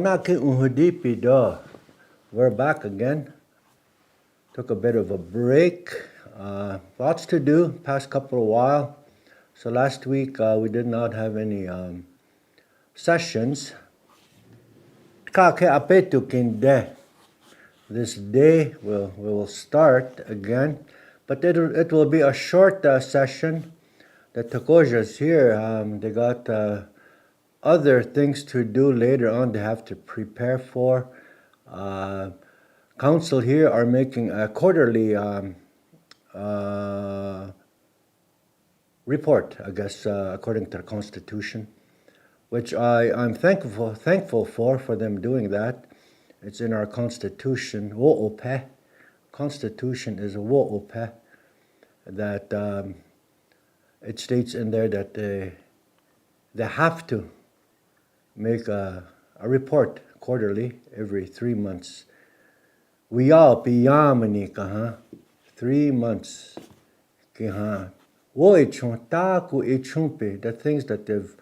We're back again. Took a bit of a break. Lots to do past couple of while. So last week we did not have any sessions. This day we will start again, but it will be a short session. The Takojas here, they got other things to do later on. They have to prepare for. Council here are making a quarterly report, I guess, according to the Constitution, which I'm thankful for them doing that. It's in our Constitution. Wo'ope. Constitution is a wo'ope, that it states in there that they have to make a report quarterly every 3 months. Iapi yamani kaha 3 months. Kiha. The things that they've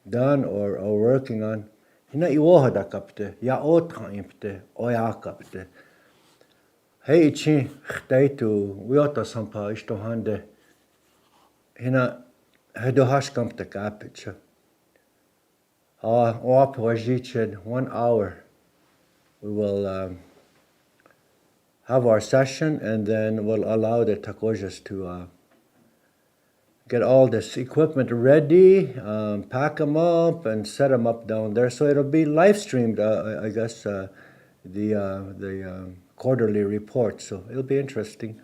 done or are working on. Hina iwohada kapte, ya otaimte, oya kapte. Hey ichi chtaitu, wiota sampa ishtohande. Hina hedohash kampte kapicha. Oap wajiched 1 hour. We will have our session, and then we'll allow the Takojas to get all this equipment ready, pack them up, and set them up down there. So it'll be live streamed, I guess, the quarterly report. So it'll be interesting.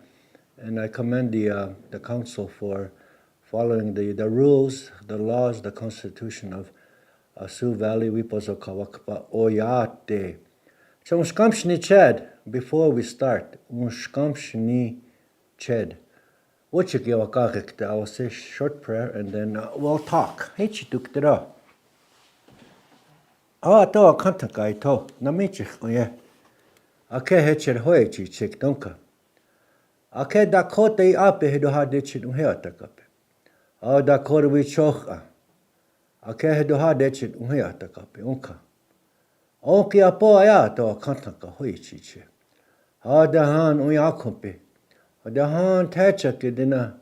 And I commend the council for following the rules, the laws, the Constitution of Sioux Valley. Wipozokawakpa oyate. So unskamshni ched, before we start, unskamshni ched. I will say short prayer and then we'll talk. Hey, chitukdera. To a kantakai to. Namichich, oye. Ake hecher hoechi chik donka. Ake Dakota Iapi hedoha dechin unheatakape. Dakota wichocha. Ake hedoha dechin unheatakape. Unka. Onki apo aya to a kantaka hoechi che. Dahan unyakumpe. Dahan tachak dina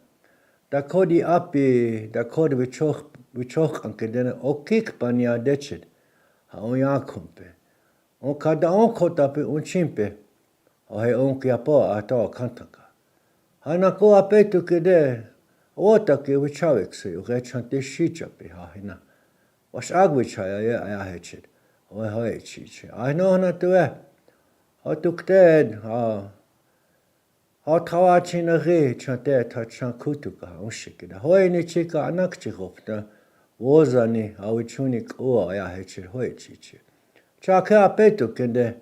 Dakota Iapi, Dakota wichoch anke dina okik panya dechet. Onyakumpe. Onkada onkotape unchimpe. Ohe onki apo ato kantaka. Hanako apetu kede. Otake wichawikse. Urechante shichape hahina. Was agwichaya ayahechet. Ohe chiche. I know not to it. Otukted. Tawachinare chante tachankutuka unshikida. Hoini chika anakchikopta. Wozani awichunik o ayahechet hoe chiche. Chaka apetu kende.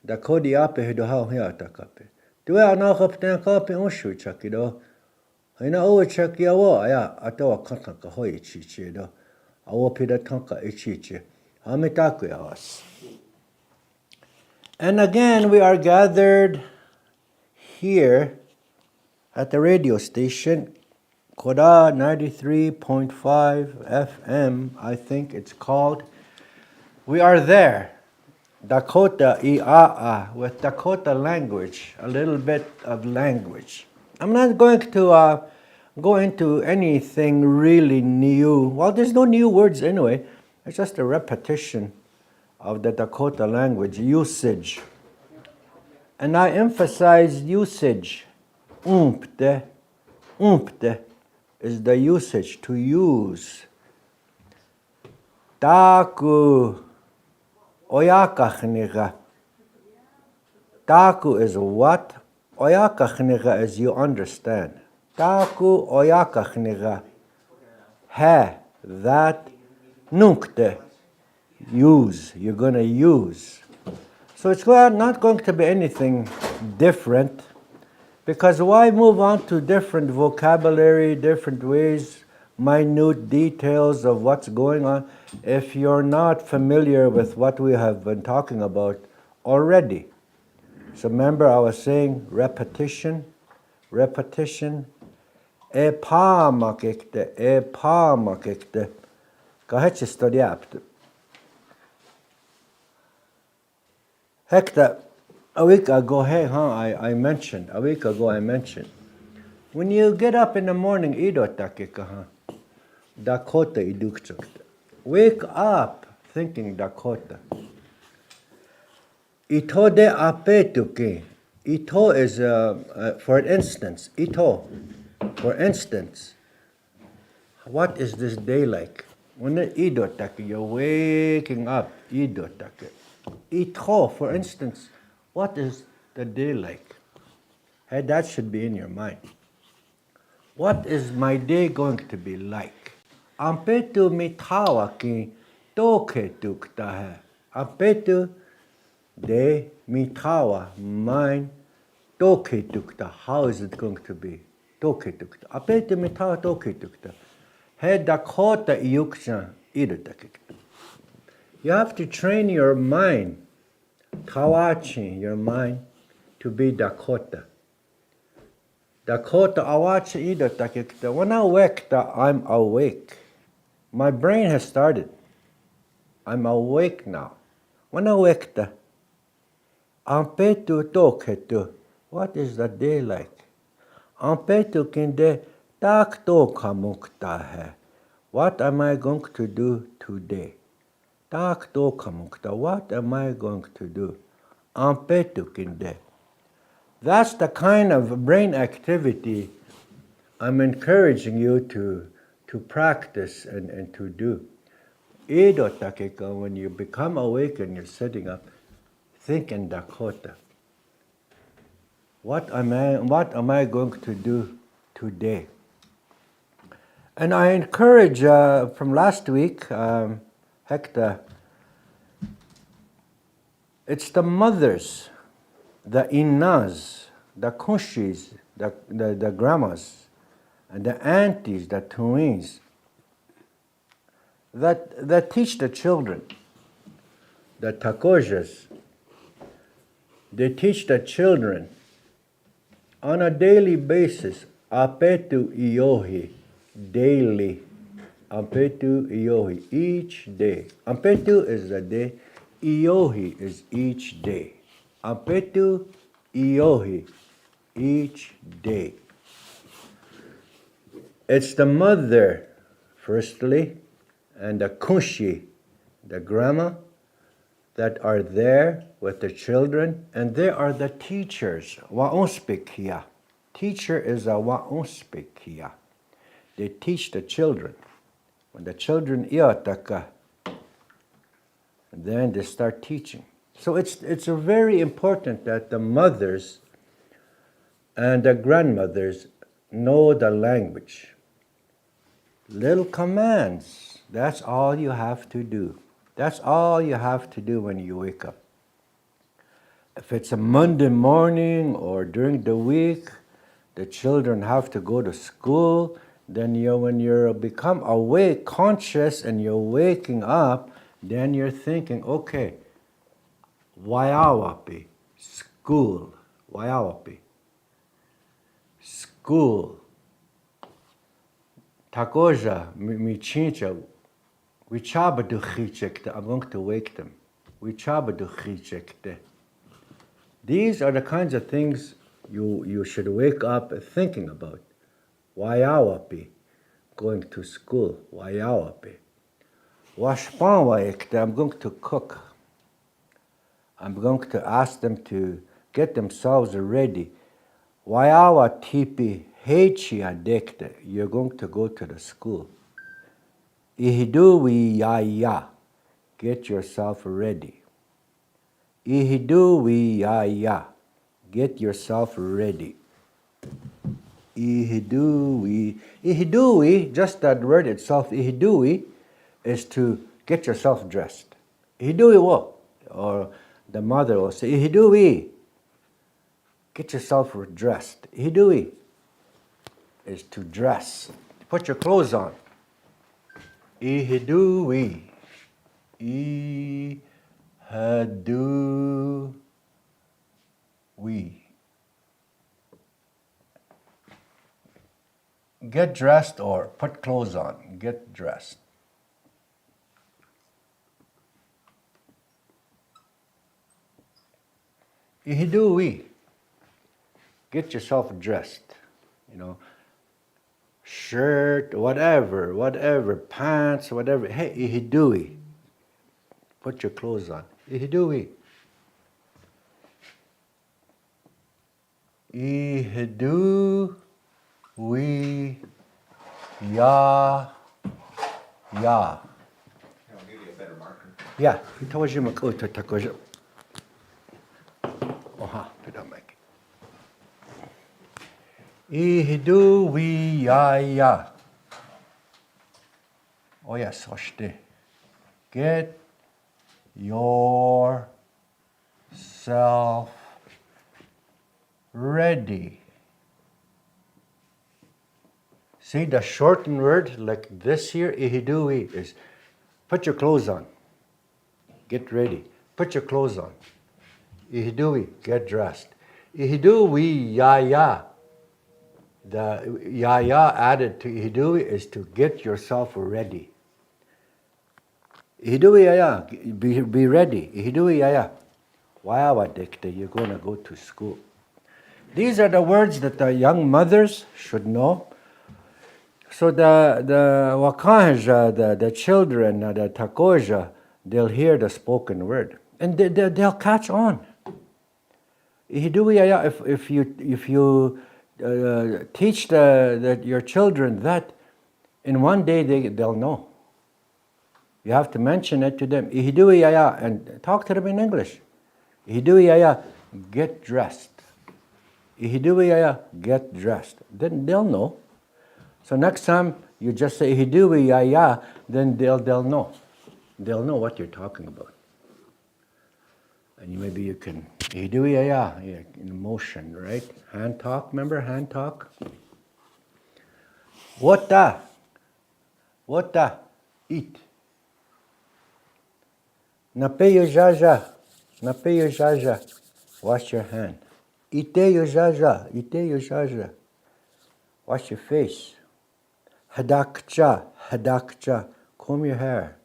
Dakota Iapi hedoha hiatakape. Due anakopten kape unshu chakido. Hina o chakiawo aya atawa kantanka hoe chiche do. Awopida tanka echiche. Hamitaku yawas. And again, we are gathered here at the radio station, Koda 93.5 FM, I think it's called. We are there, Dakota Ia'a, with Dakota language, a little bit of language. I'm not going to go into anything really new. Well, there's no new words anyway. It's just a repetition of the Dakota language usage. And I emphasize usage. Umpte is the usage, to use. Taku oyakachniga. Taku is what? Oyakachniga is you understand. Taku oyakachniga. He, that. Nunkte, use. You're going to use. So it's not going to be anything different, because why move on to different vocabulary, different ways, minute details of what's going on, if you're not familiar with what we have been talking about already? So remember I was saying repetition. Epamakekte. Kahetse studiapte. Hector, a week ago, I mentioned, when you get up in the morning, Dakota idukchukta. Wake up thinking Dakota. Ito de apetuke. Ito is, for instance, what is this day like? When you're waking up, Ito, for instance, what is the day like? Hey, that should be in your mind. What is my day going to be like? Ampetu mitawa ki toke tukta hai. Ampetu de mitawa, mine, toke tukta. How is it going to be? Toke tukta. Ampetu mitawa toke tukta. He Dakota yuksha irutakikta. You have to train your mind, tawachi, your mind, to be Dakota. Dakota awachi irutakikta. When I wake, I'm awake. My brain has started. I'm awake now. When I wake, ampetu toketu. What is the day like? Ampetu kinde tak toka mukta hai. What am I going to do today? Tak toka mukta. What am I going to do? Ampetu kinde. That's the kind of brain activity I'm encouraging you to practice and to do. When you become awake and you're sitting up, think in Dakota. What am I going to do today? And I encourage, from last week, Hector, it's the mothers, the innas, the kunshis, the grandmas, and the aunties, the twins, that teach the children, the takojas. They teach the children on a daily basis, apetu iohi, daily, ampetu iohi, each day. Ampetu is the day, iohi is each day. Ampetu iohi, each day. It's the mother, firstly, and the kunshi, the grandma, that are there with the children, and they are the teachers. Wa'onspikia. Teacher is a wa'onspikia. They teach the children. When the children iataka, then they start teaching. So it's very important that the mothers and the grandmothers know the language. Little commands, that's all you have to do. That's all you have to do when you wake up. If it's a Monday morning or during the week, the children have to go to school, then when you become awake, conscious, and you're waking up, then you're thinking, okay, Iapi, school, Iapi, school, takoja, michincha, I'm going to wake them. These are the kinds of things you should wake up thinking about. Iapi, going to school, Iapi. I'm going to cook. I'm going to ask them to get themselves ready. Waiawa tipi hechia dekte. You're going to go to the school. Ihiduwi ya. Get yourself ready. Ihiduwi ya. Get yourself ready. Ihiduwi, just that word itself, ihiduwi, is to get yourself dressed. Ihiduwi wo, or the mother will say, ihiduwi, get yourself dressed. Ihiduwi is to dress. Put your clothes on. Ihiduwi, ihiduwi. Get dressed or put clothes on. Get dressed. Ihidui. Get yourself dressed. Shirt, whatever, pants, whatever. Hey, ihidui. Put your clothes on. Ihidui. Ihidui. Ya. I'll give you a better marker. Yeah. Itawaji makoto takoja. Oha, pedamaki. Ihidui ya. Oh yes, oshite. Get yourself ready. See, the shortened word like this here, ihidui, is put your clothes on. Get ready. Put your clothes on. Ihidui, get dressed. Ihidui ya. The ya added to ihidui is to get yourself ready. Ihidui ya, be ready. Ihidui ya. Wayawadikte, you're going to go to school. These are the words that the young mothers should know. So the wakanja, the children, the takoja, they'll hear the spoken word and they'll catch on. If you teach your children that, in one day they'll know. You have to mention it to them. And talk to them in English. Get dressed. Get dressed. Then they'll know. So next time you just say then they'll know. They'll know what you're talking about. And maybe you can in motion, right? Hand talk, remember hand talk? Wota. Eat. Napeyo jaja. Wash your hand. Iteyo jaja. Wash your face. Hadakcha. Comb your hair.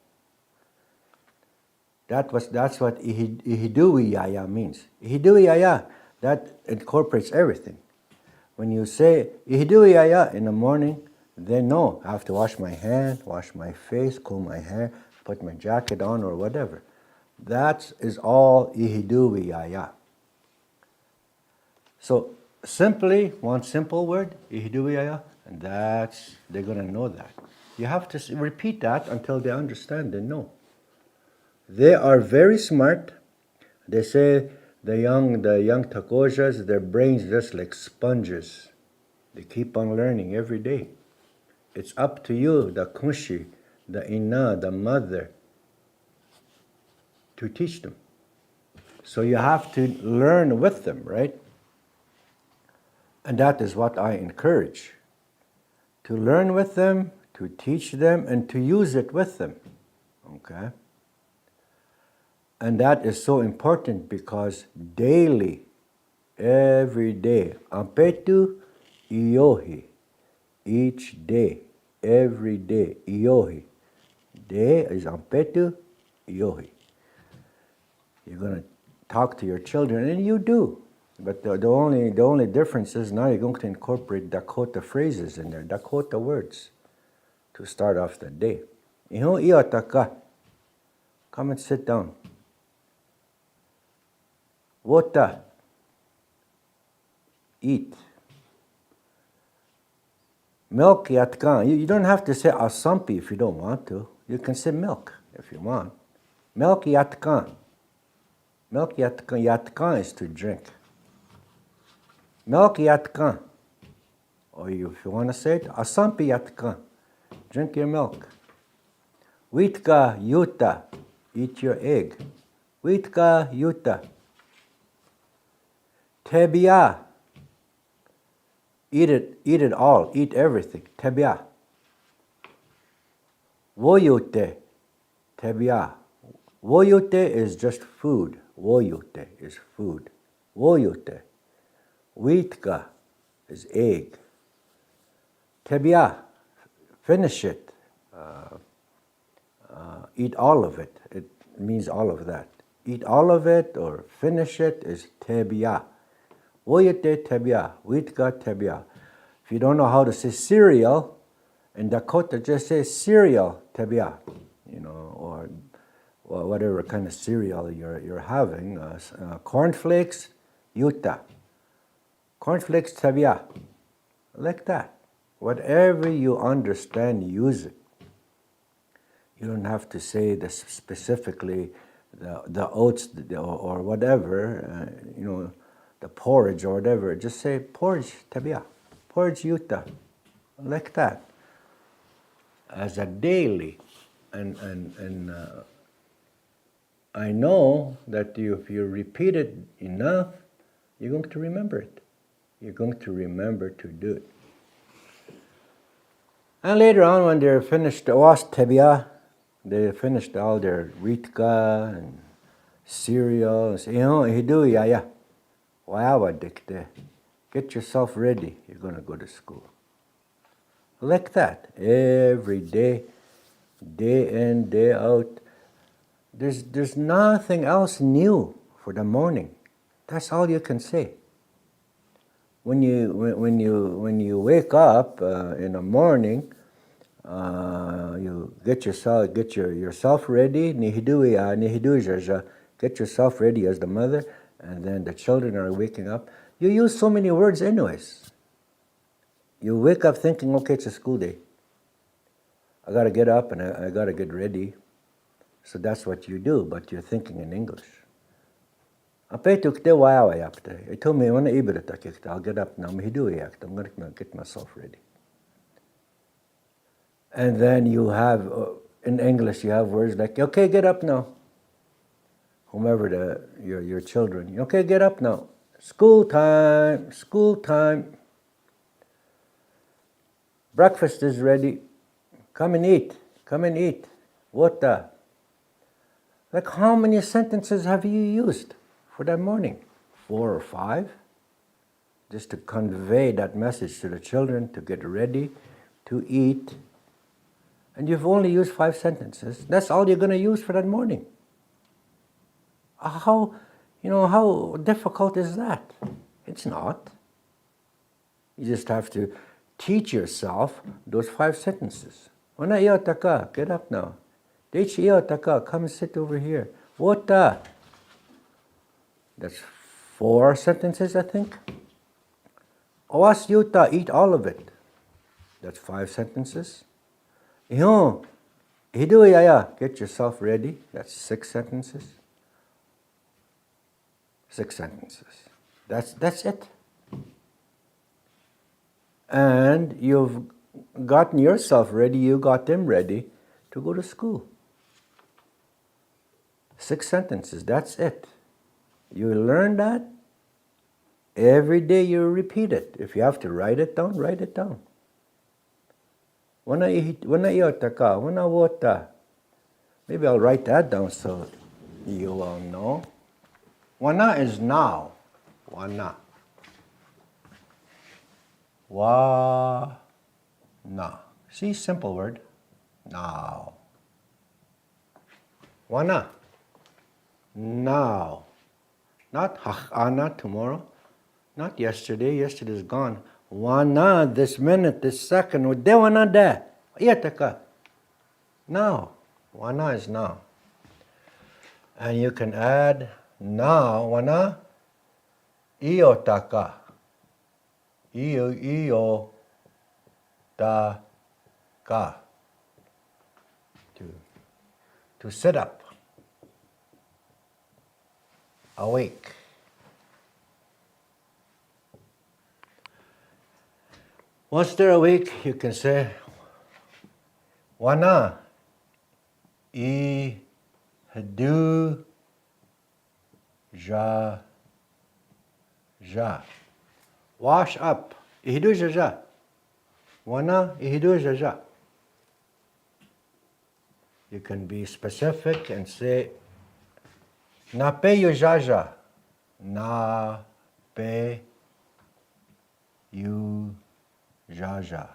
That's what ihidui means. Ihidui that incorporates everything. When you say ihidui in the morning, they know I have to wash my hand, wash my face, comb my hair, put my jacket on or whatever. That is all ihidui. So simply, one simple word, ihidui, and they're going to know that. You have to repeat that until they understand and know. They are very smart. They say the young takojas, their brains just like sponges. They keep on learning every day. It's up to you, the kunshi, the ina, the mother, to teach them. So you have to learn with them, right? And that is what I encourage. To learn with them, to teach them, and to use it with them. Okay? And that is so important because daily, every day, ampetu iohi, each day, every day, iohi. Day is ampetu iohi. You're going to talk to your children, and you do. But the only difference is now you're going to incorporate Dakota phrases in there, Dakota words, to start off the day. Iho iataka. Come and sit down. Wota. Eat. Milk yatkan. You don't have to say asampi if you don't want to. You can say milk if you want. Milk yatkan. Milk yatkan. Yatkan is to drink. Milk yatkan. Or if you want to say it, asampi yatkan. Drink your milk. Witka yuta. Eat your egg. Witka yuta. Tebia. Eat it all. Eat everything. Tebia. Woyute. Tebia. Woyute is just food. Woyute is food. Woyute. Witka is egg. Tebia. Finish it. Eat all of it. It means all of that. eat all of it or finish it is tebia. Oyete tebia, witka tebia. If you don't know how to say cereal, in Dakota just say cereal tebia, or whatever kind of cereal you're having. Cornflakes, yuta. Cornflakes tebia, like that. Whatever you understand, use it. You don't have to say this specifically, the oats or whatever, the porridge or whatever. Just say porridge tabia, porridge yuta, like that, as a daily. And I know that if you repeat it enough, you're going to remember it. You're going to remember to do it. And later on, when they're finished was tebia, they finished all their ritka and cereal and say, hidu yaya, wayawa dikte. Get yourself ready. You're going to go to school. Like that, every day, day in, day out. There's nothing else new for the morning. That's all you can say. When you wake up in the morning, you get yourself ready. Get yourself ready as the mother, and then the children are waking up. You use so many words anyways. You wake up thinking, okay, it's a school day. I got to get up and I got to get ready. So that's what you do, but you're thinking in English. He told me, I'll get up now. I'm going to get myself ready. And then you have, in English, you have words like, okay, get up now. Whomever your children, okay, get up now. School time, school time. Breakfast is ready. Come and eat. Come and eat. What the? Like, how many sentences have you used for that morning? 4 or 5? Just to convey that message to the children to get ready to eat. And you've only used 5 sentences. That's all you're going to use for that morning. How difficult is that? It's not. You just have to teach yourself those 5 sentences. Wana iotaka, get up now. Deichi iotaka, come and sit over here. Wota. That's 4 sentences, I think. Owas yuta, eat all of it. That's 5 sentences. Hidu yaya, get yourself ready. That's 6 sentences. 6 sentences. That's it. And you've gotten yourself ready, you got them ready to go to school. 6 sentences, that's it. You learn that. Every day you repeat it. If you have to write it down, write it down. Maybe I'll write that down so you will know. Wana is now. Wana. Wa na. See, simple word. Now. Wana. Now. Not hachana, tomorrow. Not yesterday. Yesterday's gone. Wana, this minute, this second. Dewana de. Yataka. Now. Wana is now. And you can add now. Wana. Iotaka. Iyo ta ka. To sit up. Awake. Once they're awake, you can say, Wana I hadu ja ja. Wash up. Ihidu ja ja. Wana ihidu ja ja. You can be specific and say, na pe yu ja ja. Na pe yu ja ja.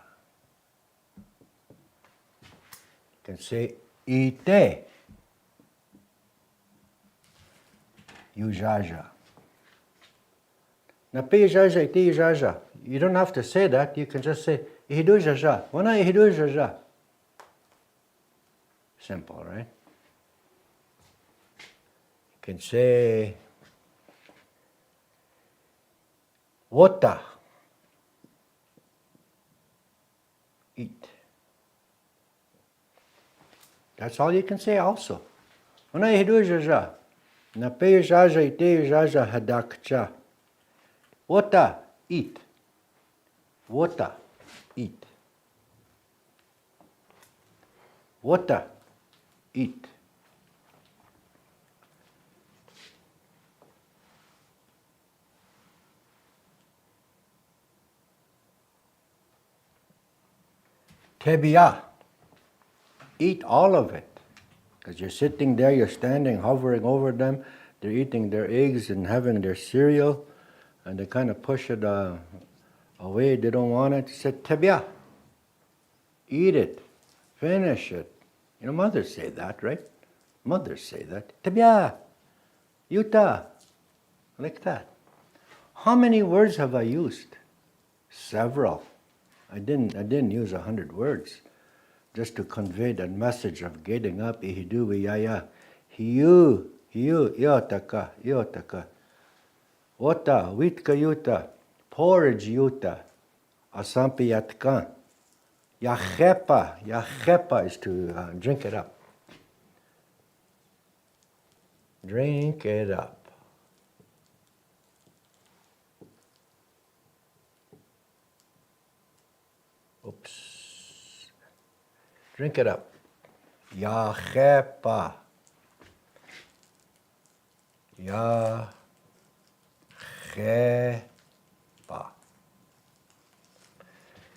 You can say, ite. Yujaja. Na pe jaja iti jaja. You don't have to say that. You can just say ihidu jaja. Wana ihidu jaja. Simple, right? You can say wota. Eat. That's all you can say also. Wana ihidu jaja. Na pe jaja iti jaja hadakcha. Wota, eat. Wota, eat. Wota, eat. Tebia, eat all of it. Because you're sitting there, you're standing, hovering over them. They're eating their eggs and having their cereal. And they kind of push it away. They don't want it. Say, tebia, eat it, finish it. You know, mothers say that, right? Mothers say that. Tebia, yuta, like that. How many words have I used? Several. I didn't use 100 words just to convey that message of getting up. Ihidu yaya, hiu, iotaka. Wota, witka yuta, porridge yuta, asampi yatkan. Yachepa is to drink it up. Drink it up. Oops. Drink it up. Yachepa. Yachepa.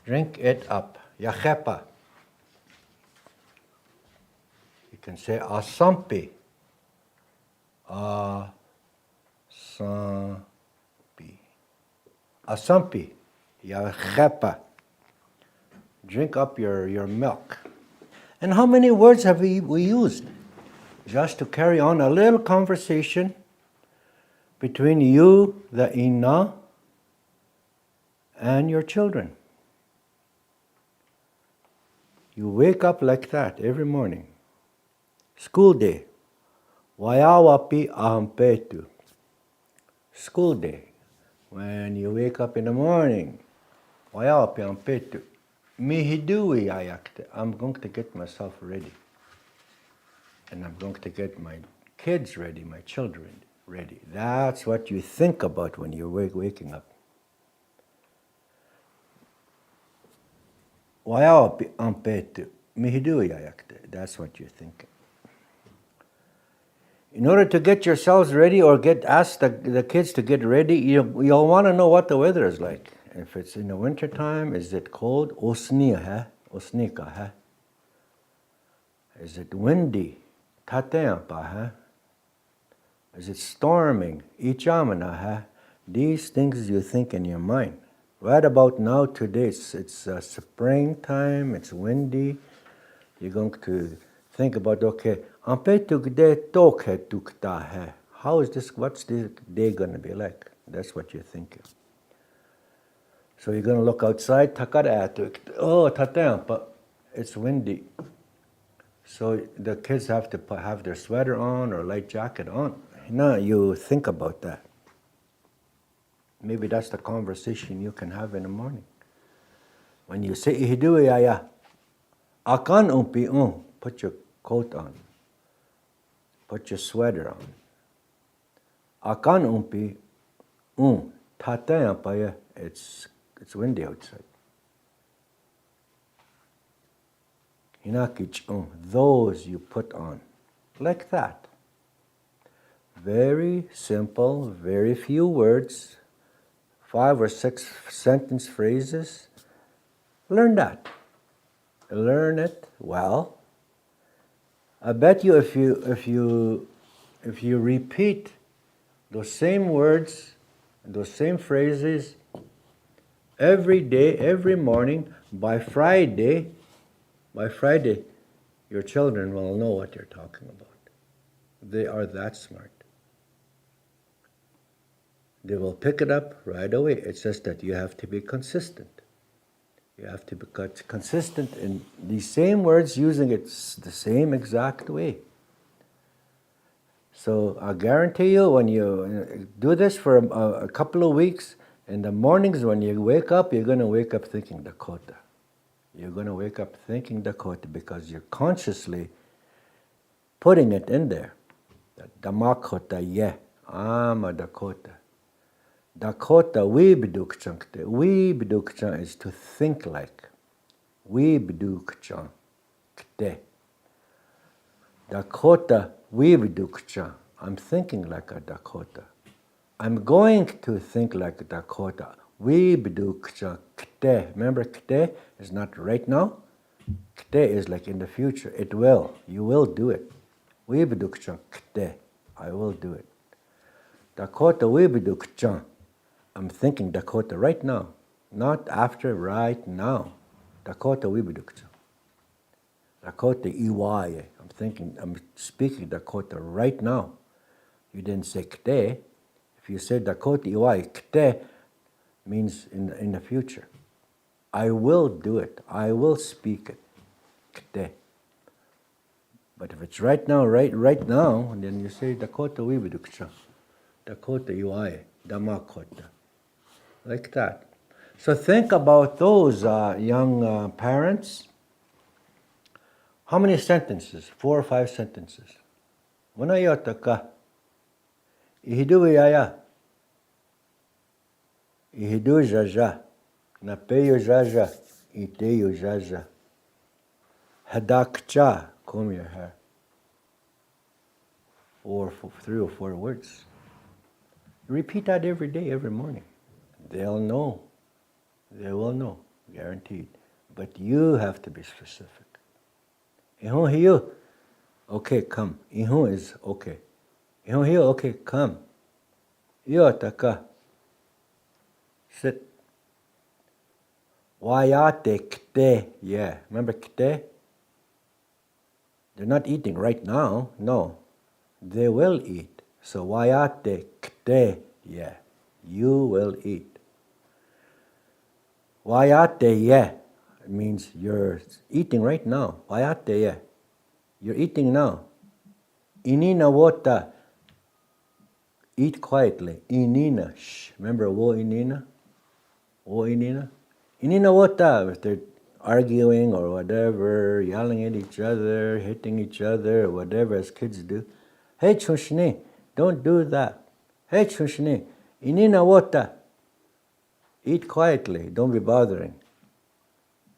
Drink it up. Yachepa. You can say asampi. Asampi. Asampi. Yachepa. Drink up your milk. And how many words have we used? Just to carry on a little conversation between you, the ina, and your children. You wake up like that every morning. School day. Wayawapi ahampetu. School day. When you wake up in the morning. Wayawapi ahampetu. Mihidui ayakte. I'm going to get myself ready. And I'm going to get my kids ready, my children ready. That's what you think about when you're waking up. Wayawapi ampetu. Mihidui ayakte. That's what you're thinking. In order to get yourselves ready or ask the kids to get ready, you'll want to know what the weather is like. If it's in the winter time, is it cold? Osnika, huh? Is it windy? Tateampa, huh? Is it storming? Ichamana, huh? These things you think in your mind. Right about now, today, it's springtime, it's windy. You're going to think about, okay, how is this, what's this day going to be like? That's what you're thinking. So you're going to look outside, oh, tateampa, it's windy. So the kids have to have their sweater on or light jacket on. No, you think about that. Maybe that's the conversation you can have in the morning. When you say, ihidu yaya, akan umpi put your coat on. Put your sweater on. Akan umpi tateampa, it's windy outside. Hinakich those you put on. Like that. Very simple, very few words, 5 or 6 sentence phrases. Learn that. Learn it well. I bet you if you repeat those same words, those same phrases every day, every morning, by Friday, your children will know what you're talking about. They are that smart. They will pick it up right away. It's just that you have to be consistent. You have to be consistent in these same words, using it the same exact way. So I guarantee you, when you do this for a couple of weeks, in the mornings when you wake up, you're going to wake up thinking Dakota. You're going to wake up thinking Dakota because you're consciously putting it in there. Damakota ye, I'm a Dakota. Dakota wibdukchankte. Wibdukchan is to think like. Wibdukchan kte. Dakota wibdukchan. I'm thinking like a Dakota. I'm going to think like a Dakota. Wibdukchan kte. Remember, kte is not right now. Kte is like in the future. It will. You will do it. Wibdukchan kte. I will do it. Dakota wibdukchan. I'm thinking Dakota right now, not after, right now. Dakota wibdukchan. Dakota iwaye. I'm speaking Dakota right now. You didn't say kte. If you said Dakota iwaye, kte means in the future. I will do it. I will speak it. Kte. But if it's right now, right now, then you say Dakota wibdukchan. Dakota iwaye. Damakota. Like that. So think about those young parents. How many sentences? 4 or 5 sentences. Munayotaka. Ihidu yaya. Ihidu jaja. Napeyo jaja. Iteyo jaja. Hadakcha. Comb your hair. 3 or 4 words. Repeat that every day, every morning. They'll know. They will know. Guaranteed. But you have to be specific. Ihun hiyo. Okay, come. Ihun is okay. Ihun hiyo. Okay, come. Iyo taka. Sit. Wayate kte. Yeah. Remember kte? They're not eating right now. No. They will eat. So wayate kte. Yeah. You will eat. Wayate ye means you're eating right now. Wayate ye. You're eating now. Inina wota. Eat quietly. Inina. Shh. Remember wo inina? Wo inina? Inina wota. If they're arguing or whatever, yelling at each other, hitting each other, or whatever as kids do. Hey chushni. Don't do that. Hey chushni. Inina wota. Eat quietly, don't be bothering.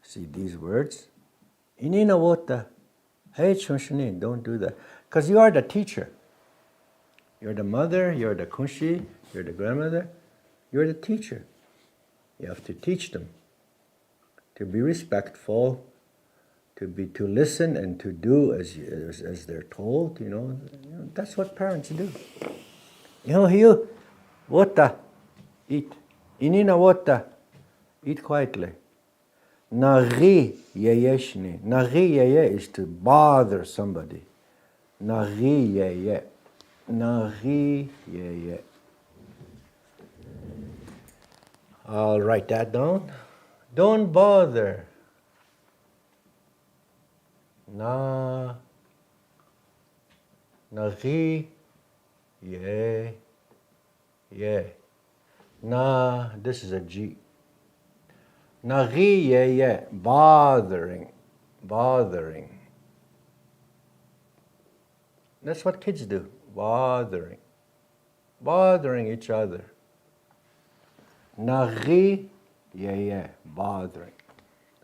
See these words? Inina wota. Hey chunshini, don't do that. Because you are the teacher. You're the mother, you're the kunshi, you're the grandmother, you're the teacher. You have to teach them to be respectful, to listen and to do as they're told, you know. That's what parents do. You wota, eat. Inina wota, eat quietly. Nari yeyeshni. Nari yeye is to bother somebody. Nari yeye. Nari yeye. I'll write that down. Don't bother. Nari ye. Ye. Na, this is a G. Nari bothering. Bothering. That's what kids do. Bothering. Bothering each other. Nari bothering.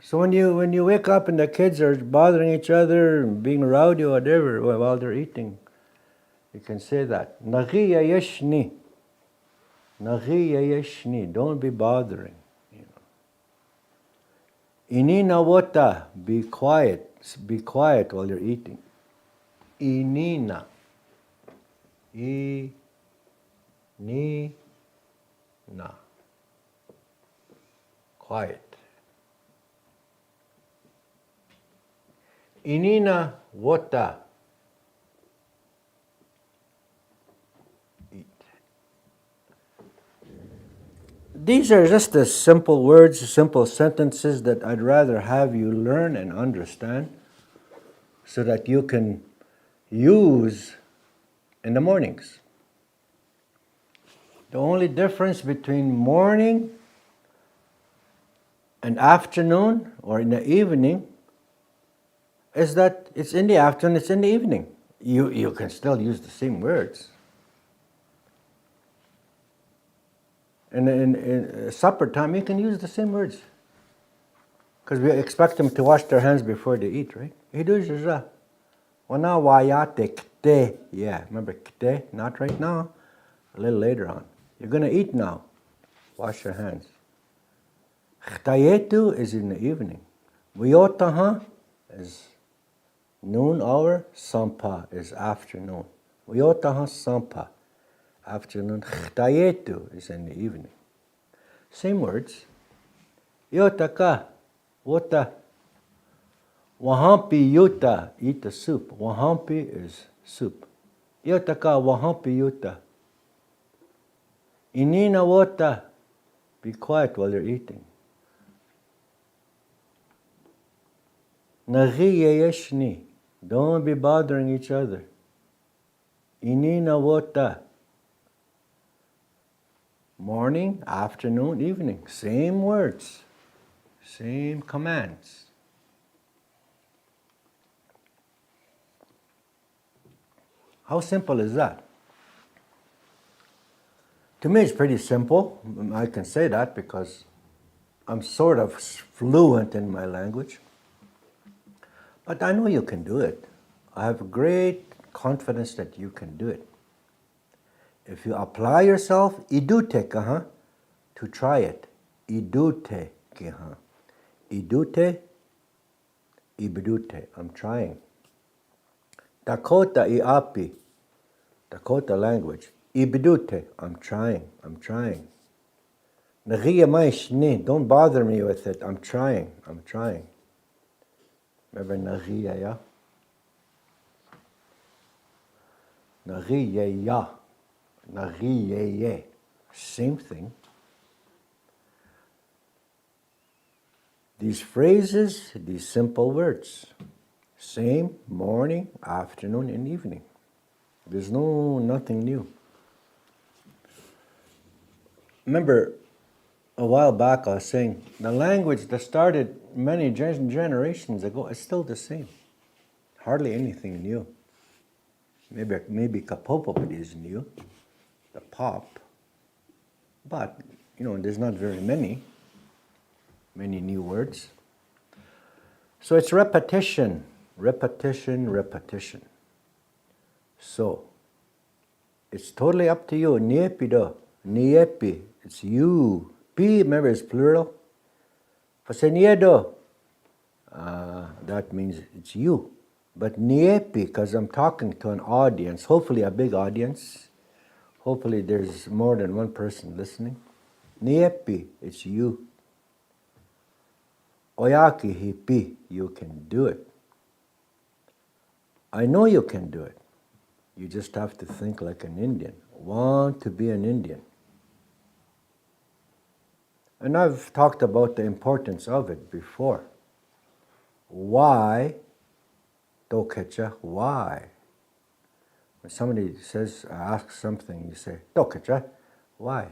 So when you wake up and the kids are bothering each other, being rowdy or whatever while they're eating, you can say that. Nari yeshni. Don't be bothering. Inina wota, be quiet. Be quiet while you're eating. Inina. Na. Quiet. Inina wota. Eat. these are just the simple words, simple sentences that I'd rather have you learn and understand so that you can use in the mornings. The only difference between morning and afternoon or in the evening is that it's in the afternoon, it's in the evening. You can still use the same words. And in supper time, you can use the same words. Because we expect them to wash their hands before they eat, right? Yeah, remember kte? Not right now. A little later on. You're going to eat now. Wash your hands. Khtayetu is in the evening. Wiyotaha is noon hour. Sampa is afternoon. Wiyotaha sampa. Afternoon. Khtayetu is in the evening. Same words. Yotaka. Wota. Wahampi yuta. Eat the soup. Wahampi is soup. Yotaka wahampi yuta. Inina wota. Be quiet while you're eating. Naghi yeshni. Don't be bothering each other. Inina wota. Morning, afternoon, evening. Same words. Same commands. How simple is that? To me, it's pretty simple. I can say that because I'm sort of fluent in my language. But I know you can do it. I have great confidence that you can do it. If you apply yourself, idute kaha, to try it. Idute kaha. Idute, ibidute. I'm trying. Dakota Iapi. Dakota language. Ibidute. I'm trying. Don't bother me with it. I'm trying. Remember Nagiya, yeah? Nagiya. Nagiye. Same thing. These phrases, these simple words. Same morning, afternoon, and evening. There's nothing new. Remember, a while back I was saying, the language that started many generations ago is still the same. Hardly anything new. Maybe Kapopopody is new, the pop. But, there's not very many new words. So it's repetition. So, it's totally up to you. Niepi, it's you. Pi, remember, is plural. Faseniedo, that means it's you. But niepi, because I'm talking to an audience, hopefully a big audience. Hopefully there's more than one person listening. Niepi, it's you. Oyaki hipi, you can do it. I know you can do it. You just have to think like an Indian. Want to be an Indian. And I've talked about the importance of it before. Why? Dokecha, why? When somebody asks something, you say, Dokecha, why?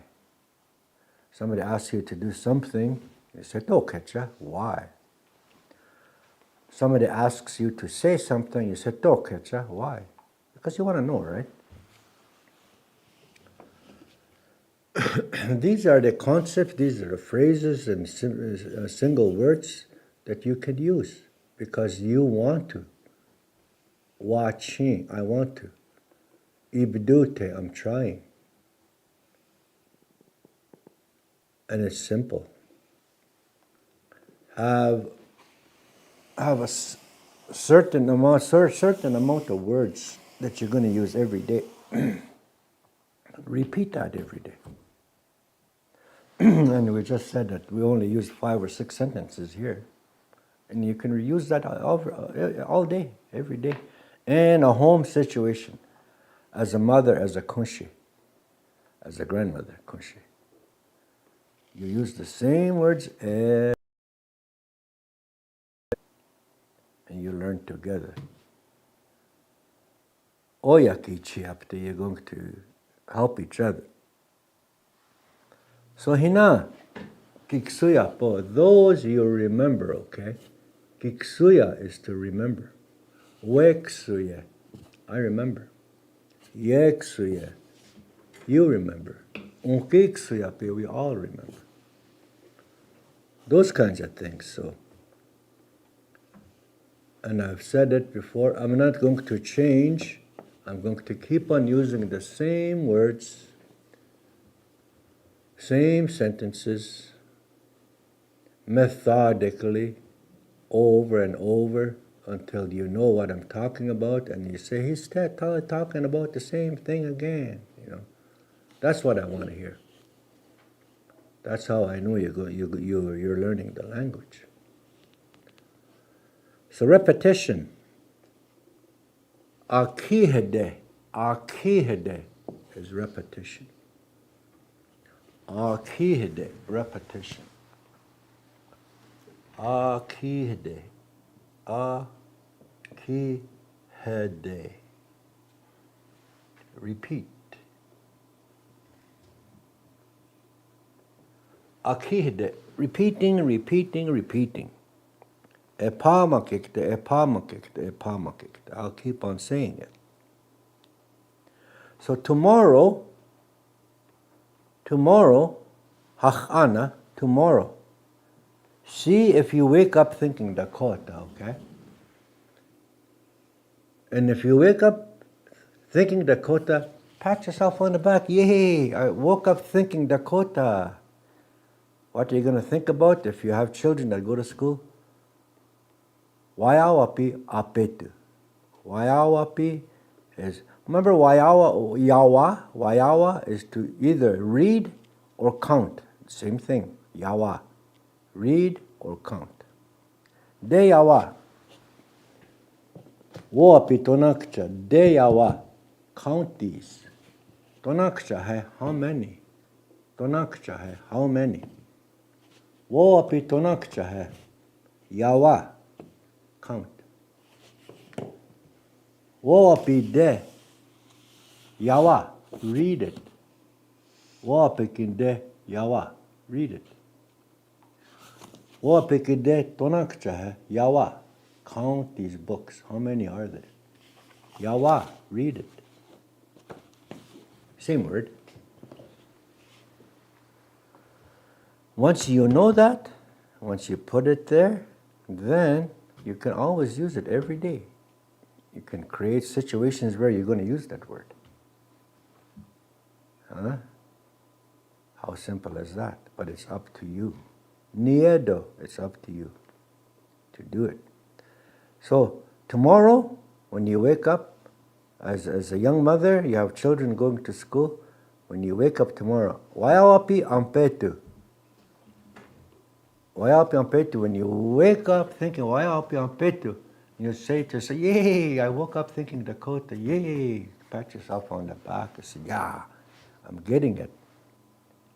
Somebody asks you to do something, you say, Dokecha, why? Somebody asks you to say something, you say, Dokecha, why? Because you want to know, right? These are the concepts, these are the phrases and single words that you could use because you want to. Watching, I want to. Ibdute, I'm trying. And it's simple. Have a certain amount of words that you're going to use every day. Repeat that every day. And we just said that we only use 5 or 6 sentences here. And you can reuse that all day, every day. In a home situation. As a mother, as a kunshi. As a grandmother, kunshi. You use the same words and you learn together. Oyaki chiapte, you're going to help each other. So hina, kiksuya po, those you remember, okay? Kiksuya is to remember. Weksuya, I remember. Yeksuya, you remember. Unkiksuya, we all remember. Those kinds of things, so. And I've said it before, I'm not going to change. I'm going to keep on using the same words, same sentences, methodically, over and over, until you know what I'm talking about, and you say, he's talking about the same thing again. You know, that's what I want to hear. That's how I know you're learning the language. So repetition. Akihede is repetition. Akihede, repetition. Akihede. Akihede. Repeat. Akihede. Repeating. Epamakikte. I'll keep on saying it. So tomorrow, hachana, tomorrow. See if you wake up thinking Dakota, okay? And if you wake up thinking Dakota, pat yourself on the back. Yay, I woke up thinking Dakota. What are you going to think about if you have children that go to school? Iapi apetu. Iapi is, remember Yawa is to either read or count. Same thing, Yawa. Read or count. De Yawa. Woapi tonakcha. De Yawa. Count these. Tonakcha hai how many? Tonakcha hai how many? Woapi tonakcha hai. Yawa. Count. Woapi de. Yawa. Read it. Woapi de. Yawa. Read it. Woapi de tonakcha hai. Yawa. Count these books. How many are there? Yawa. Read it. Same word. Once you know that, once you put it there, then you can always use it every day. You can create situations where you're going to use that word. Huh? How simple is that? But it's up to you. Niedo, it's up to you to do it. So tomorrow, when you wake up, as a young mother, you have children going to school, when you wake up tomorrow, Iapi ampetu. Iapi ampetu, when you wake up thinking Iapi ampetu, you say to yourself, yay, I woke up thinking Dakota, yay. Pat yourself on the back and say, yeah, I'm getting it.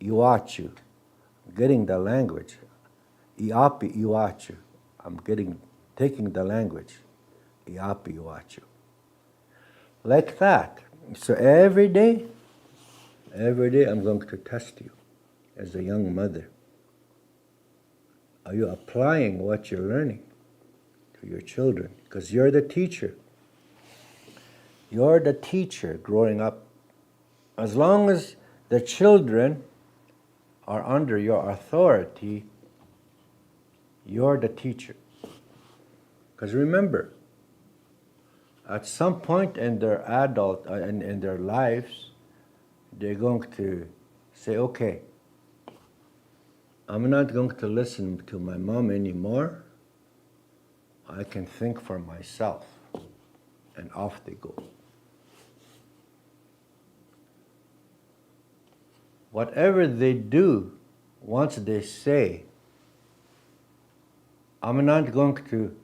Iwachu, I'm getting the language. Iapi iwachu, I'm taking the language. Iapi iwachu. Like that. So every day I'm going to test you as a young mother. Are you applying what you're learning to your children? Because you're the teacher. You're the teacher growing up. As long as the children are under your authority, you're the teacher. Because remember, at some point in their in their lives, they're going to say, okay, I'm not going to listen to my mom anymore. I can think for myself. And off they go. Whatever they do, once they say, I'm not going to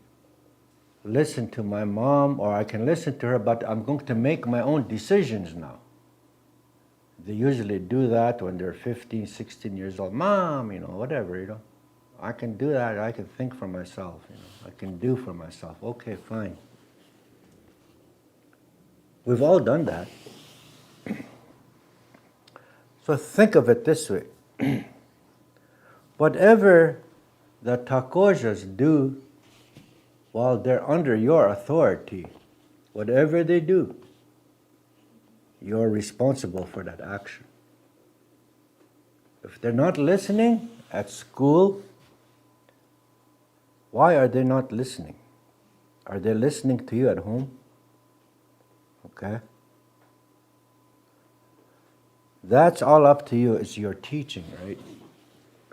listen to my mom, or I can listen to her, but I'm going to make my own decisions now. They usually do that when they're 15, 16 years old. Mom, whatever. I can do that. I can think for myself. I can do for myself. Okay, fine. We've all done that. So think of it this way. Whatever the Takojas do while they're under your authority, whatever they do, you're responsible for that action. If they're not listening at school, why are they not listening? Are they listening to you at home? Okay? That's all up to you. It's your teaching, right?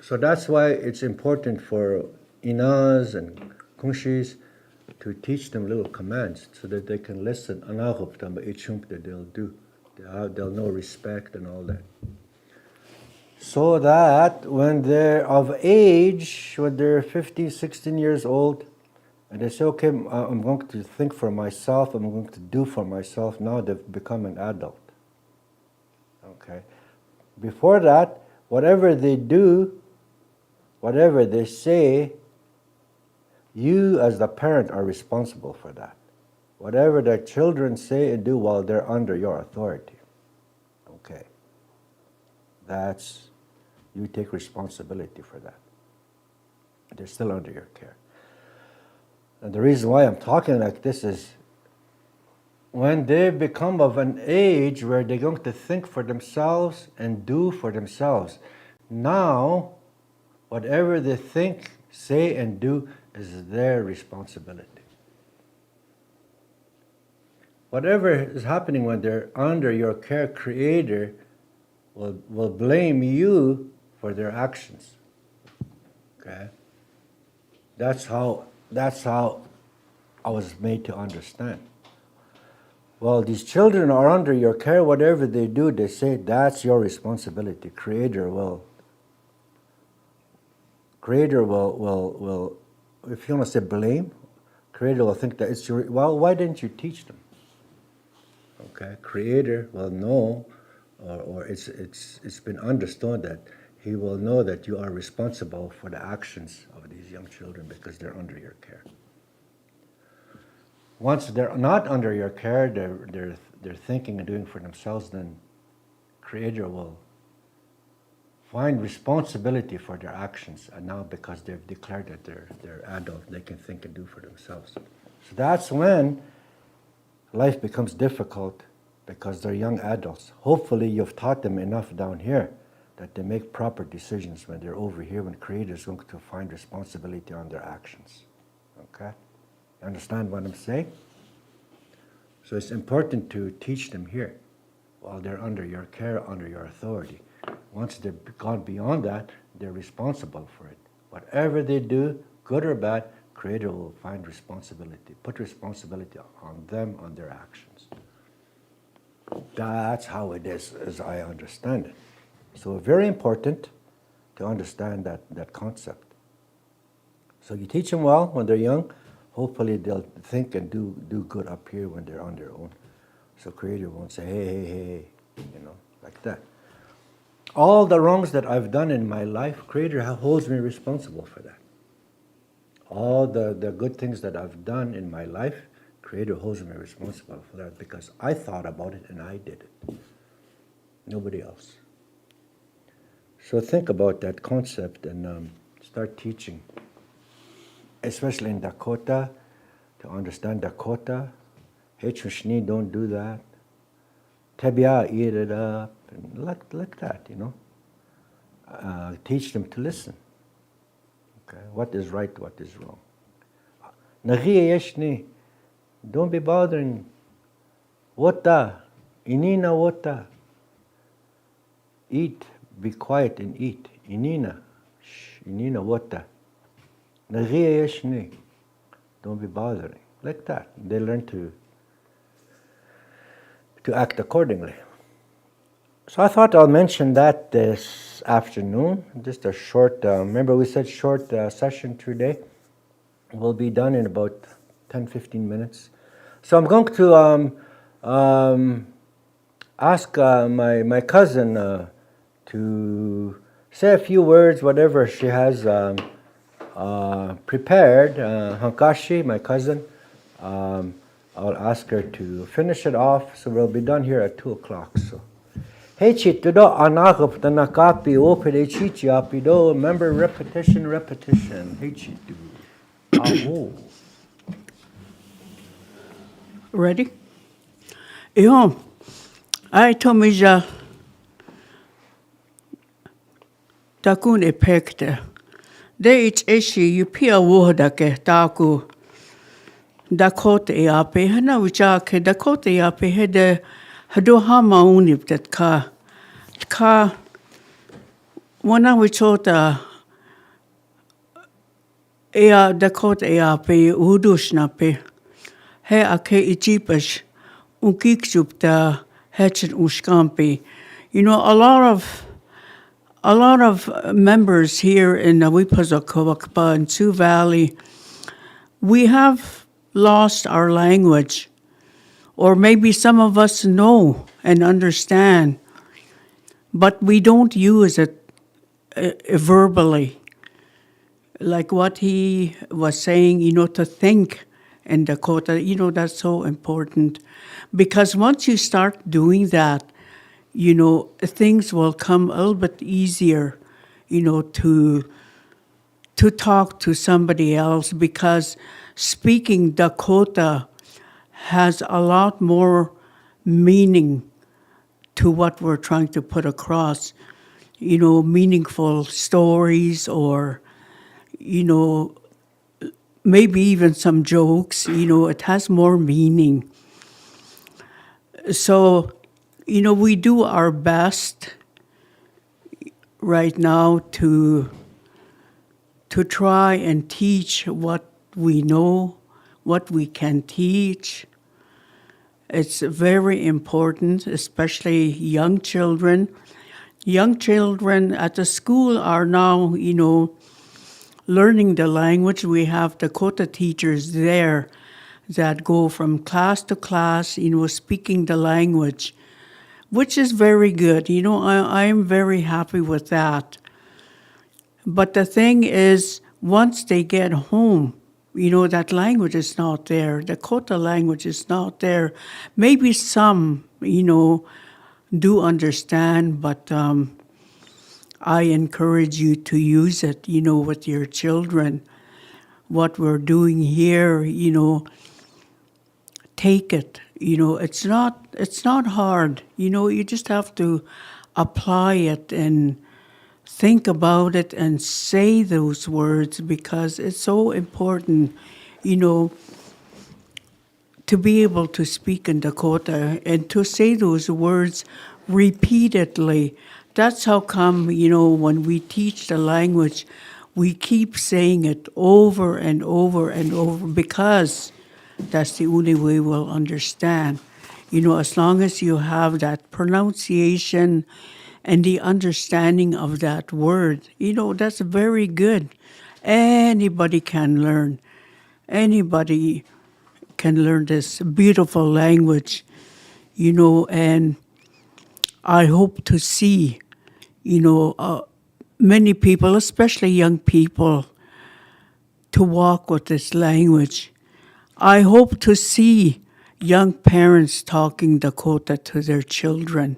So that's why it's important for Inas and Kunshis to teach them little commands so that they can listen. That they'll do. They'll know respect and all that. So that when they're of age, when they're 15, 16 years old, and they say, okay, I'm going to think for myself, I'm going to do for myself, now they've become an adult. Okay. Before that, whatever they do, whatever they say, you as the parent are responsible for that. Whatever the children say and do while they're under your authority. Okay. You take responsibility for that. They're still under your care. And the reason why I'm talking like this is when they become of an age where they're going to think for themselves and do for themselves. Now, whatever they think, say, and do is their responsibility. Whatever is happening when they're under your care, Creator will blame you for their actions. Okay? That's how I was made to understand. Well, these children are under your care. Whatever they do, they say, that's your responsibility. Creator will, if you want to say blame, Creator will think that it's your, well, why didn't you teach them? Okay, Creator will know, or it's been understood that He will know that you are responsible for the actions of these young children because they're under your care. Once they're not under your care, they're thinking and doing for themselves, then Creator will find responsibility for their actions, and now because they've declared that they're adult, they can think and do for themselves. So that's when life becomes difficult, because they're young adults. Hopefully you've taught them enough down here that they make proper decisions when they're over here, when Creator is going to find responsibility on their actions. Okay? You understand what I'm saying? So it's important to teach them here while they're under your care, under your authority. Once they've gone beyond that, they're responsible for it. Whatever they do, good or bad, Creator will find responsibility, put responsibility on them, on their actions. That's how it is, as I understand it. So very important to understand that concept. So you teach them well when they're young, hopefully they'll think and do good up here when they're on their own. So Creator won't say, hey, like that. All the wrongs that I've done in my life, Creator holds me responsible for that. All the good things that I've done in my life, Creator holds me responsible for that because I thought about it and I did it. Nobody else. So think about that concept and start teaching, especially in Dakota, to understand Dakota. Hechunshni, don't do that. Tebia, eat it up, and like that, Teach them to listen. Okay, what is right, what is wrong. Nagiya yeshni, don't be bothering. Wota, inina wota. Eat, be quiet and eat. Inina, inina wota. Nagiya yeshni, don't be bothering. Like that. They learn to act accordingly. So I thought I'll mention that this afternoon. Just a short, remember we said short session today. We'll be done in about 10-15 minutes. So I'm going to ask my cousin to say a few words, whatever she has prepared. Hankashi, my cousin, I'll ask her to finish it off, so we'll be done here at 2 o'clock. So, hey, chitudo anakop tanakapi opere chichi apido. Remember repetition, repetition. Hey, chitu. Aho. Ready? Iho, ai tomija takun epekte. De ich eshi yupia wohdake taku Dakota Iapi. Hana wichake Dakota Iapi hede hadohama uniptet ka wana wichota ea Dakota Iapi udushnapi. He ake ichipash unkikshupta hetchen ushkampi. You know, a lot of members here in Nawipazokowakpa and Sioux Valley, we have lost our language, or maybe some of us know and understand, but we don't use it verbally. Like what he was saying, you know, to think in Dakota, you know, that's so important. Because once you start doing that, you know, things will come a little bit easier, you know, to talk to somebody else, because speaking Dakota has a lot more meaning to what we're trying to put across, you know, meaningful stories, or, you know, maybe even some jokes, you know, it has more meaning. So, you know, we do our best right now to try and teach what we know, what we can teach. It's very important, especially young children. Young children at the school are now, you know, learning the language. We have Dakota teachers there that go from class to class, you know, speaking the language, which is very good. You know, I'm very happy with that. But the thing is, once they get home, you know, that language is not there. Dakota language is not there. Maybe some, you know, do understand, but I encourage you to use it, you know, with your children. What we're doing here, you know, take it. You know, it's not hard. You know, you just have to apply it and think about it and say those words, because it's so important, you know, to be able to speak in Dakota and to say those words repeatedly. That's how come, you know, when we teach the language, we keep saying it over and over and over, because that's the only way we'll understand. You know, as long as you have that pronunciation and the understanding of that word, you know, that's very good. Anybody can learn. Anybody can learn this beautiful language, you know, and I hope to see, you know, many people, especially young people, to walk with this language. I hope to see young parents talking Dakota to their children.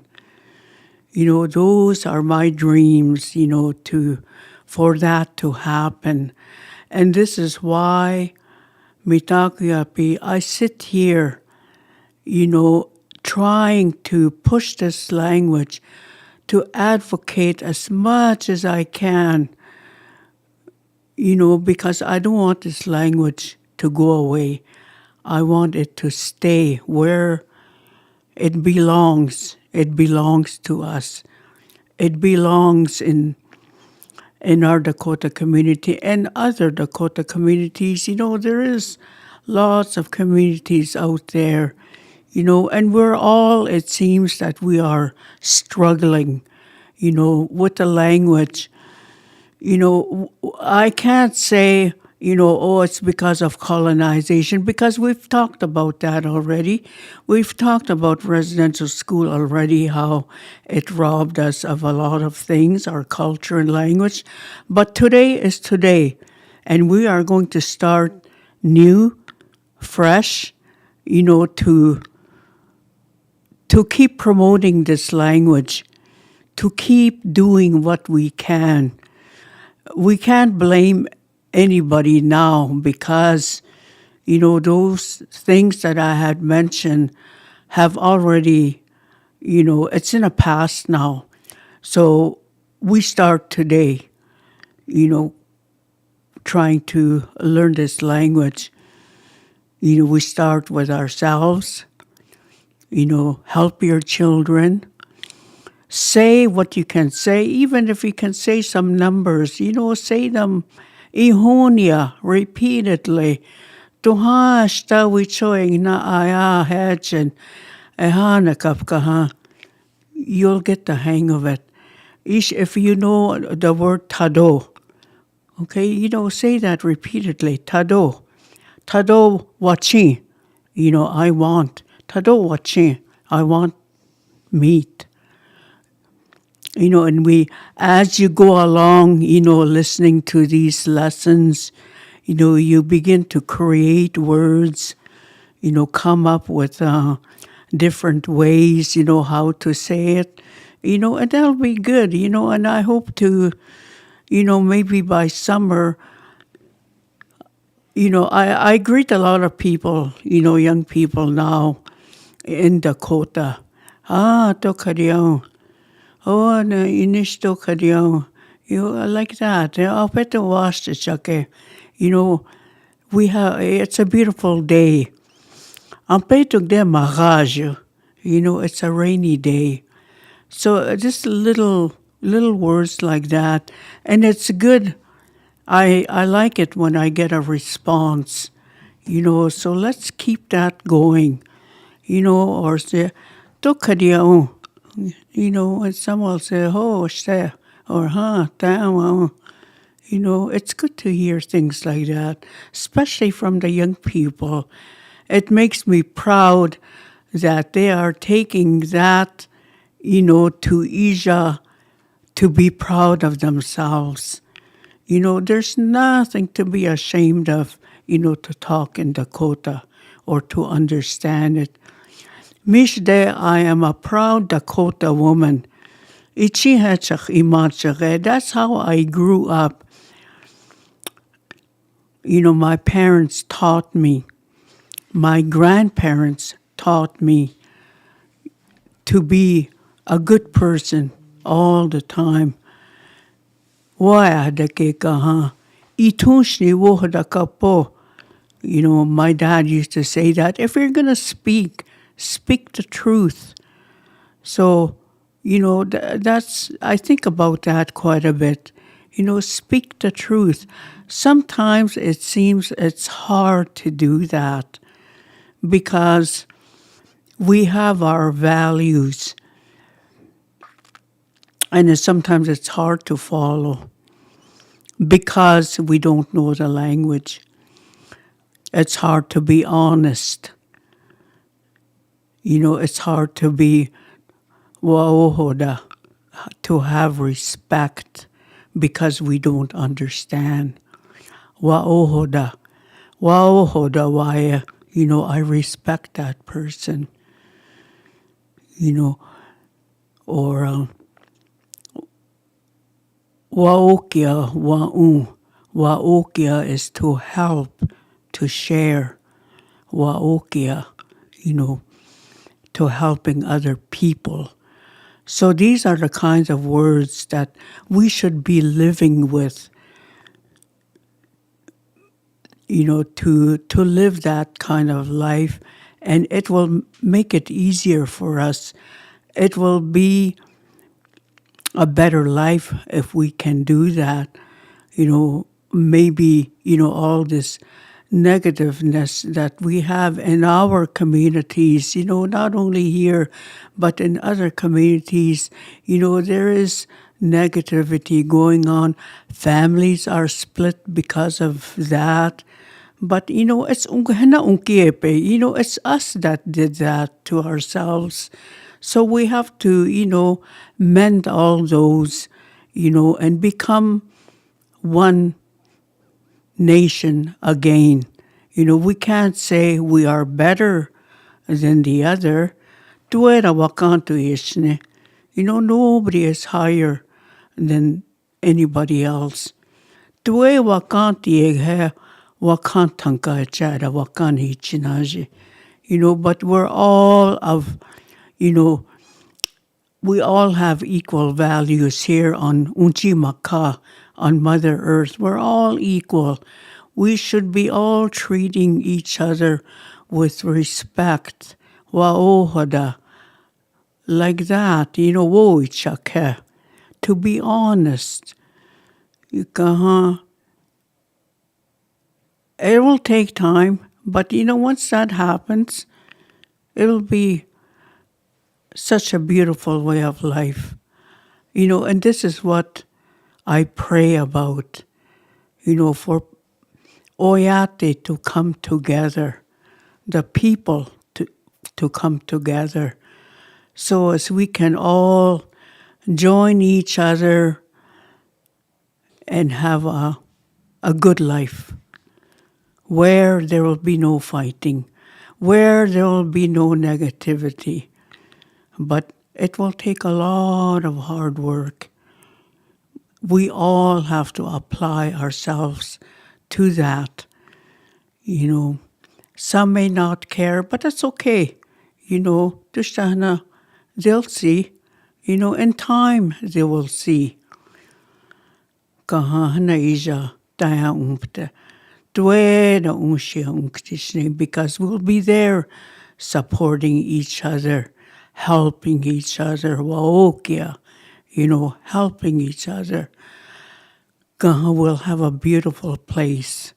You know, those are my dreams, you know, for that to happen. And this is why, Mitakuyapi, I sit here, you know, trying to push this language, to advocate as much as I can, you know, because I don't want this language to go away. I want it to stay where it belongs. It belongs to us. It belongs in our Dakota community and other Dakota communities. You know, there is lots of communities out there, you know, and we're all, it seems that we are struggling, you know, with the language. You know, I can't say oh, it's because of colonization, because we've talked about that already. We've talked about residential school already, how it robbed us of a lot of things, our culture and language. But today is today, and we are going to start new, fresh, to keep promoting this language, to keep doing what we can. We can't blame anybody now because, those things that I had mentioned have already, it's in the past now. So we start today, trying to learn this language. We start with ourselves, help your children. Say what you can say, even if you can say some numbers, say them ihonia repeatedly. Tuha sta we choing na aya hedgen ehana kapkaha. You'll get the hang of it. If you know the word tado, okay, say that repeatedly. Tado. Tado wachi. I want. Tado wachi. I want meat. And as you go along, listening to these lessons, you begin to create words, come up with different ways, how to say it, and that'll be good, and I hope to, maybe by summer, I greet a lot of people, young people now in Dakota. Tokadiao. Oh, na inisto kadiao. I like that. I'll bet the wash the chake. It's a beautiful day. I'm petog de marage. It's a rainy day. So just little words like that. And it's good. I like it when I get a response. So let's keep that going. Or say, tokadiao. And someone will say, oh, shte, or damn, it's good to hear things like that, especially from the young people. It makes me proud that they are taking that, to Asia to be proud of themselves. There's nothing to be ashamed of, to talk in Dakota or to understand it. Mishde, I am a proud Dakota woman. That's how I grew up. My parents taught me, my grandparents taught me to be a good person all the time. My dad used to say that if you're going to speak the truth. So, I think about that quite a bit. Speak the truth. Sometimes it seems it's hard to do that because we have our values and sometimes it's hard to follow because we don't know the language. It's hard to be honest. It's hard to be wa'ohoda, to have respect because we don't understand. Wa'ohoda waya, I respect that person. Or wa'okia wa'u. Wa'okia is to help, to share. Wa'okia, to helping other people. So these are the kinds of words that we should be living with, to live that kind of life, and it will make it easier for us. It will be a better life if we can do that. Maybe, all this negativeness that we have in our communities, not only here, but in other communities, there is negativity going on. Families are split because of that. But, it's it's us that did that to ourselves. So we have to, mend all those, and become one nation again. We can't say we are better than the other. Tuera wakantu ishne. Nobody is higher than anybody else. Tue wakanti eghe wakantanka chara wakani chinaji. But we're all we all have equal values here on Unchimaka, on Mother Earth. We're all equal. We should be all treating each other with respect. Waohada. Like that, woichake. To be honest. It will take time, but once that happens, it'll be such a beautiful way of life. And this is what I pray about, for Oyate to come together, the people to come together, so as we can all join each other and have a good life, where there will be no fighting, where there will be no negativity. But it will take a lot of hard work. We all have to apply ourselves to that. Some may not care, but it's okay. Tushtahna, they'll see. In time they will see. Kahana ija taya umpte. Tueda unshia unktisne, because we'll be there supporting each other, helping each other. Waokia, helping each other. We'll have a beautiful place,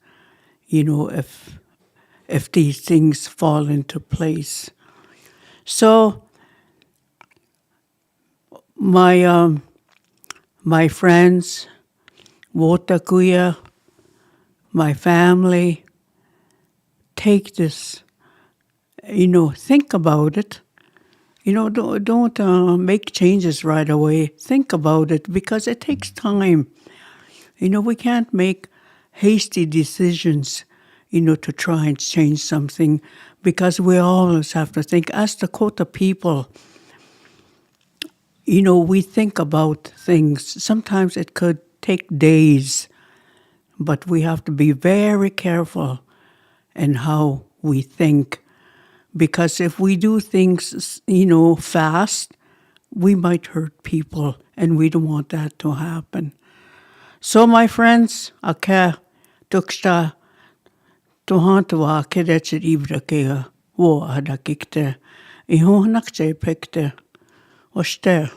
if these things fall into place. So, my friends, Wotakuya, my family, take this, think about it. Don't make changes right away. Think about it, because it takes time. We can't make hasty decisions, to try and change something, because we always have to think. As Dakota people, we think about things. Sometimes it could take days, but we have to be very careful in how we think. Because if we do things, fast, we might hurt people, and we don't want that to happen. So, my friends, ake tuksta tuhantua kedechet ibrakea wo adakikte ihonakche pekte oste.